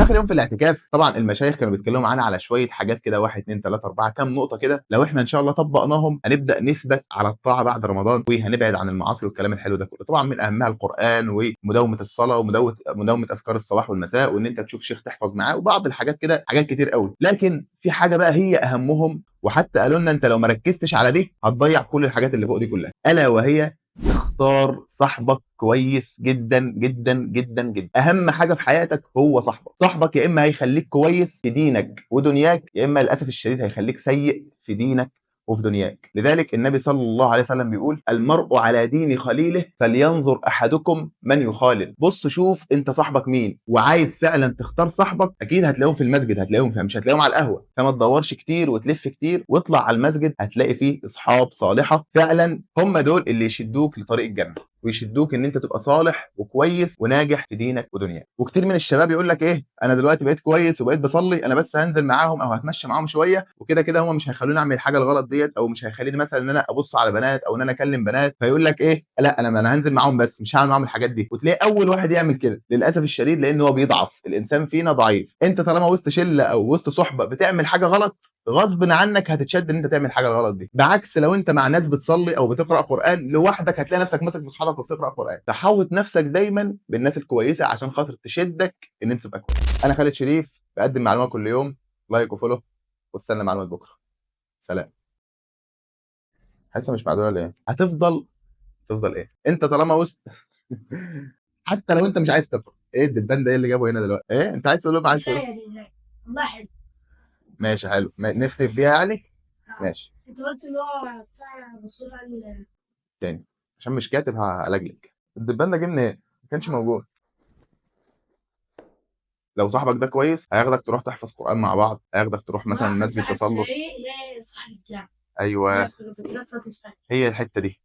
اخر يوم في الاعتكاف طبعا المشايخ كانوا بيتكلموا معانا على شويه حاجات كده، 1 2 3 4 كام نقطه كده، لو احنا ان شاء الله طبقناهم هنبدا نثبت على الطاعه بعد رمضان، وهنبعد عن المعاصي والكلام الحلو ده كله. طبعا من اهمها القران ومداومه الصلاه ومداومه اذكار الصباح والمساء، وان انت تشوف شيخ تحفظ معاه، وبعض الحاجات كده، حاجات كتير قوي. لكن في حاجه بقى هي اهمهم، وحتى قالوا لنا انت لو ما ركزتش على دي هتضيع كل الحاجات اللي فوق دي كلها، الا وهي اختار صاحبك كويس جدا جدا جدا جدا. اهم حاجه في حياتك هو صاحبك. صاحبك يا اما هيخليك كويس في دينك ودنياك، يا اما للاسف الشديد هيخليك سيء في دينك وفي دنياك. لذلك النبي صلى الله عليه وسلم بيقول المرء على دين خليله فلينظر احدكم من يخالل. بص شوف انت صاحبك مين، وعايز فعلا تختار صاحبك اكيد هتلاقيهم في المسجد، هتلاقيهم مش هتلاقيهم على القهوه، فما تدورش كتير وتلف كتير، واطلع على المسجد هتلاقي فيه اصحاب صالحه فعلا، هم دول اللي يشدوك لطريق الجنه، ويشدوك ان انت تبقى صالح وكويس وناجح في دينك ودنياك. وكتير من الشباب يقول لك ايه، انا دلوقتي بقيت كويس وبقيت بصلي، انا بس هنزل معاهم او هتمشى معاهم شويه وكده كده هم مش هيخلوني اعمل الحاجه الغلط ديت، او مش هيخليني مثلا ان انا ابص على بنات او ان انا اكلم بنات، فيقول لك ايه، لا انا هنزل معاهم بس مش هعمل معاهم الحاجات دي. وتلاقي اول واحد يعمل كده للاسف الشديد، لان هو بيضعف، الانسان فينا ضعيف. انت طالما وسط شله او وسط صحبه بتعمل حاجه غلط، غصب عنك هتتشد ان انت تعمل حاجه الغلط دي. بعكس لو انت مع ناس بتصلي او بتقرا قران لوحدك، هتلاقي نفسك ماسك مصحفك وبتقرا قران. تحوط نفسك دايما بالناس الكويسه عشان خاطر تشدك ان انت تبقى كويس. انا خالد شريف بقدم معلومات كل يوم، لايك وفولو، واستنى معلومات بكره. سلام. حاسه مش معدوله ليه؟ تفضل ايه انت طالما وسط حتى لو انت مش عايز تقرا، ايه الدبان ده، ايه اللي جابه هنا دلوقتي؟ ايه انت عايز تقول لهم؟ عايز تقول الله حلو. ماشي حلو، نختم بيها يعني. ماشي. انت قلت ان هو بتاع الرسول تاني عشان مش كاتب هلجلج. الدبان ده جه منين؟ ما كانش موجود. لو صاحبك ده كويس هياخدك تروح تحفظ قرآن مع بعض، هياخدك تروح مثلا مسجد تسلط. ايوه هي الحته دي.